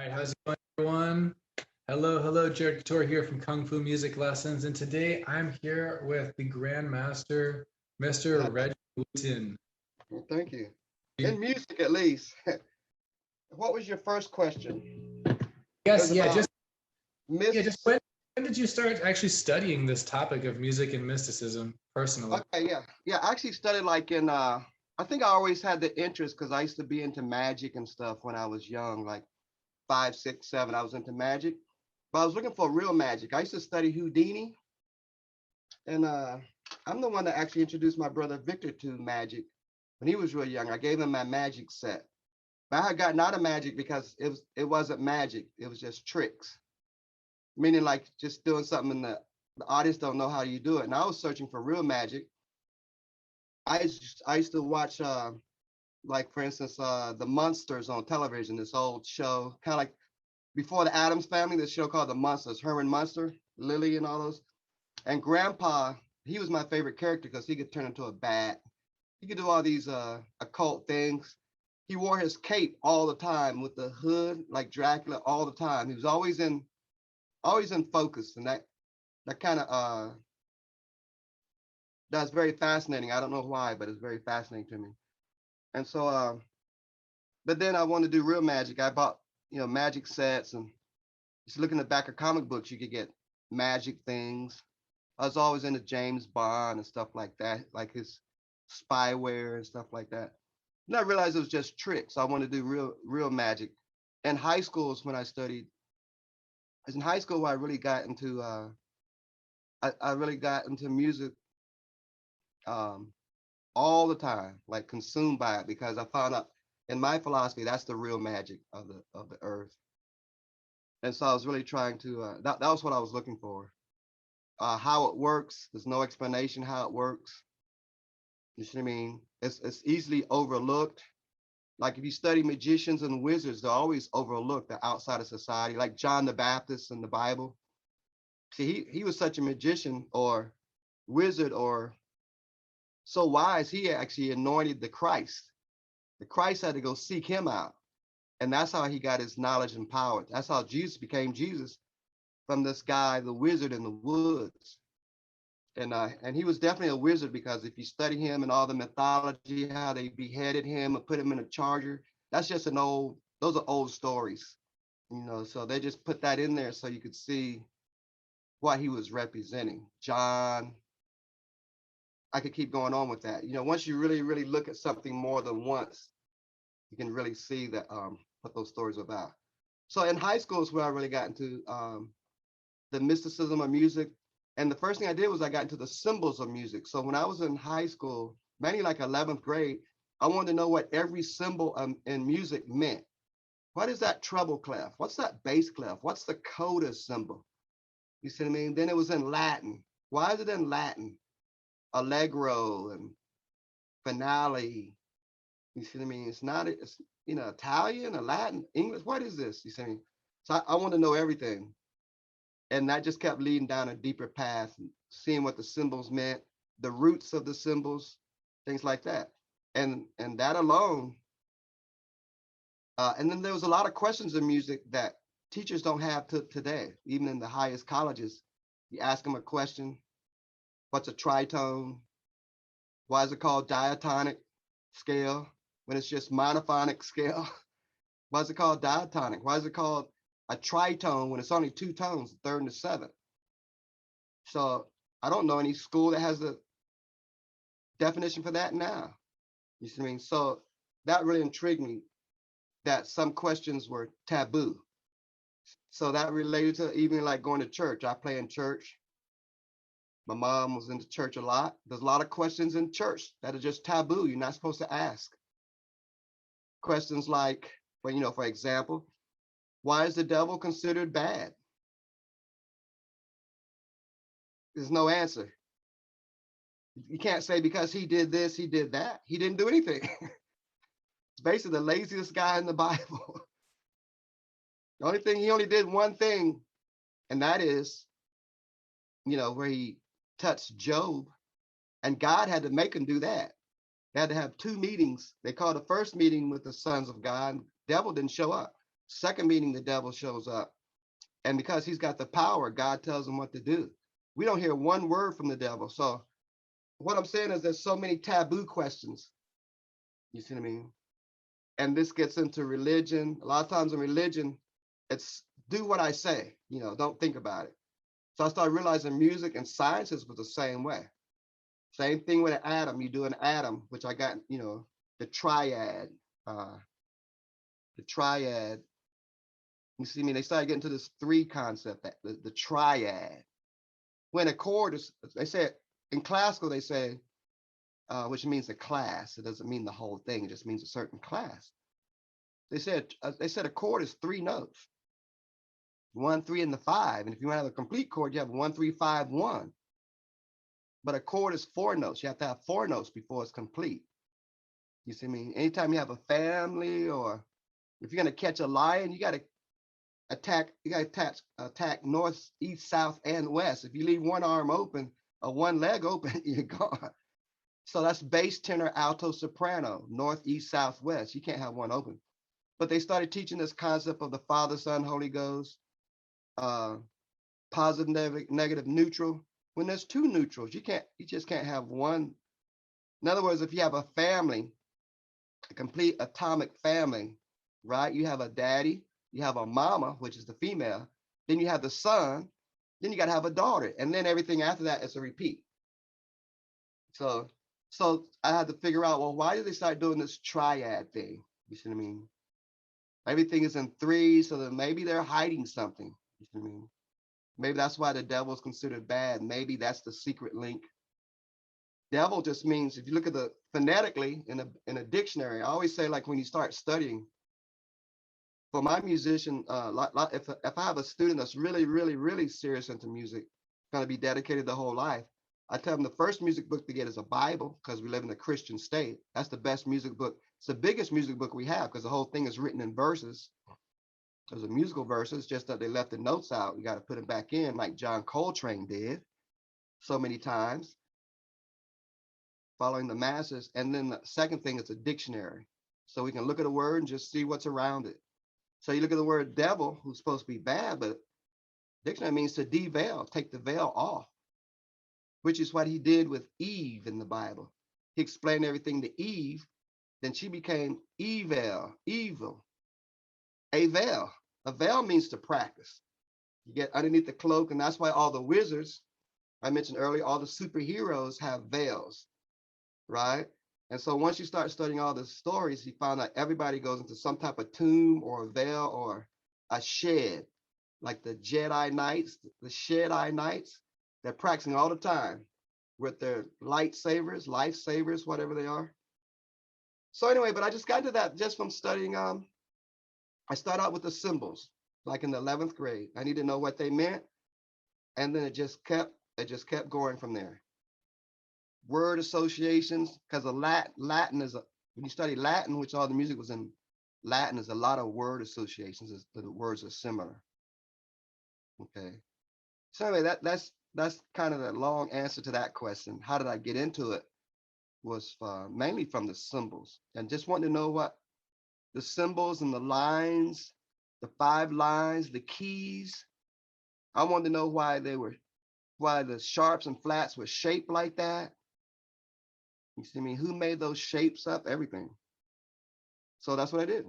right, how's it going, everyone? Hello, hello, Jared Couture here from Kung Fu Music Lessons, and today I'm here with the Grand Master, Mr. Regi Wooten. Well, thank you. In music, at least. What was your first question? It Yes, was about just mystics. when did you start actually studying this topic of music and mysticism personally? Okay, yeah. I actually studied like in. I think I always had the interest because I used to be into magic and stuff when I was young, like 5, 6, 7. I was into magic, but I was looking for real magic. I used to study Houdini, and I'm the one that actually introduced my brother Victor to magic when he was real young. I gave him my magic set. But I had gotten out of magic because it wasn't magic. It was just tricks, meaning like just doing something and the audience don't know how you do it. And I was searching for real magic. I used to watch like for instance the Munsters on television. This old show, kind of like before the Addams Family. This show called The Munsters. Herman Munster, Lily, and all those. And Grandpa, he was my favorite character because he could turn into a bat. He could do all these occult things. He wore his cape all the time with the hood, like Dracula, all the time. He was always in focus, and that kind of that's very fascinating. I don't know why, but it's very fascinating to me. And so, but then I wanted to do real magic. I bought magic sets, and just looking at the back of comic books, you could get magic things. I was always into James Bond and stuff like that, like his spyware and stuff like that. And I realized it was just tricks. I wanted to do real magic. In high school is when I studied. It's in high school where I really got into I really got into music um, all the time, like consumed by it because I found out in my philosophy that's the real magic of the earth. And so I was really trying to that was what I was looking for. How it works. There's no explanation how it works. You see what I mean? It's easily overlooked. Like if you study magicians and wizards, they're always overlooked. They're outside of society, like John the Baptist in the Bible. See, he was such a magician or wizard or so wise, he actually anointed the Christ. The Christ had to go seek him out. And that's how he got his knowledge and power. That's how Jesus became Jesus from this guy, the wizard in the woods. And he was definitely a wizard because if you study him and all the mythology, how they beheaded him and put him in a charger, that's just those are old stories, so they just put that in there so you could see what he was representing. John, I could keep going on with that. Once you really, really look at something more than once, you can really see that what those stories are about. So in high school is where I really got into the mysticism of music. And the first thing I did was I got into the symbols of music. So when I was in high school, mainly like 11th grade, I wanted to know what every symbol in music meant. What is that treble clef? What's that bass clef? What's the coda symbol? You see what I mean? Then it was in Latin. Why is it in Latin? Allegro and finale. You see what I mean? It's Italian or Latin, English. What is this? You see what I mean? So I want to know everything. And that just kept leading down a deeper path, seeing what the symbols meant, the roots of the symbols, things like that. And that alone. And then there was a lot of questions in music that teachers don't have today, even in the highest colleges. You ask them a question, what's a tritone? Why is it called diatonic scale when it's just monophonic scale? Why is it called diatonic? Why is it called a tritone when it's only two tones, the third and the seventh? So I don't know any school that has a definition for that now. You see what I mean? So that really intrigued me that some questions were taboo. So that related to even like going to church. I play in church. My mom was into church a lot. There's a lot of questions in church that are just taboo. You're not supposed to ask. Questions like, for example, why is the devil considered bad? There's no answer. You can't say because he did this, he did that. He didn't do anything. It's basically the laziest guy in the Bible. The only thing, he only did one thing, and that is, where he touched Job, and God had to make him do that. They had to have two meetings. They called the first meeting with the sons of God. The devil didn't show up. Second meeting, the devil shows up. And because he's got the power, God tells him what to do. We don't hear one word from the devil. So what I'm saying is there's so many taboo questions. You see what I mean? And this gets into religion. A lot of times in religion, it's do what I say, don't think about it. So I started realizing music and sciences was the same way. Same thing with an atom. You do an atom, which I got, the triad. The triad. You see me? They started getting to this three concept, the triad. When a chord is, they say in classical, they say, which means a class. It doesn't mean the whole thing. It just means a certain class. They said a chord is 3 notes, 1, 3, and the 5. And if you want to have a complete chord, you have 1, 3, 5, 1. But a chord is 4 notes. You have to have 4 notes before it's complete. You see me? Anytime you have a family, or if you're gonna catch a lion, you gotta attack north, east, south, and west. If you leave one arm open or one leg open, you're gone. So that's bass, tenor, alto, soprano, north, east, south, west. You can't have one open. But they started teaching this concept of the Father, Son, Holy Ghost, positive, negative, neutral. When there's 2 neutrals, you just can't have one. In other words, if you have a family, a complete atomic family, right? You have a daddy, you have a mama, which is the female, then you have the son, then you got to have a daughter, and then everything after that is a repeat. So I had to figure out, well, why did they start doing this triad thing? You see what I mean? Everything is in 3, so that maybe they're hiding something. You see what I mean? Maybe that's why the devil is considered bad. Maybe that's the secret link. Devil just means, if you look at the phonetically in a dictionary, I always say, like, when you start studying, for my musician, if I have a student that's really, really, really serious into music, going to be dedicated the whole life, I tell them the first music book to get is a Bible, because we live in a Christian state. That's the best music book. It's the biggest music book we have, because the whole thing is written in verses. There's a musical verses, just that they left the notes out. You got to put them back in, like John Coltrane did so many times, following the masses. And then the second thing is a dictionary, so we can look at a word and just see what's around it. So you look at the word devil, who's supposed to be bad, but dictionary means to deveil, take the veil off, which is what he did with Eve in the Bible. He explained everything to Eve, then she became evil. A veil. A veil means to practice. You get underneath the cloak, and that's why all the wizards, I mentioned earlier, all the superheroes have veils, right? And so once you start studying all the stories, you find out everybody goes into some type of tomb or a veil or a shed, like the Jedi Knights, the Jedi Knights. They're practicing all the time with their lifesavers, whatever they are. So anyway, but I just got to that just from studying. I started out with the symbols, like in the 11th grade. I needed to know what they meant, and then it just kept going from there. Word associations, because Latin is when you study Latin, which all the music was in Latin, is a lot of word associations. The words are similar. Okay. So anyway, that's kind of the long answer to that question. How did I get into it? Was mainly from the symbols, and just wanting to know what the symbols and the lines, the 5 lines, the keys. I wanted to know why the sharps and flats were shaped like that. You see me? Who made those shapes up? Everything. So that's what I did.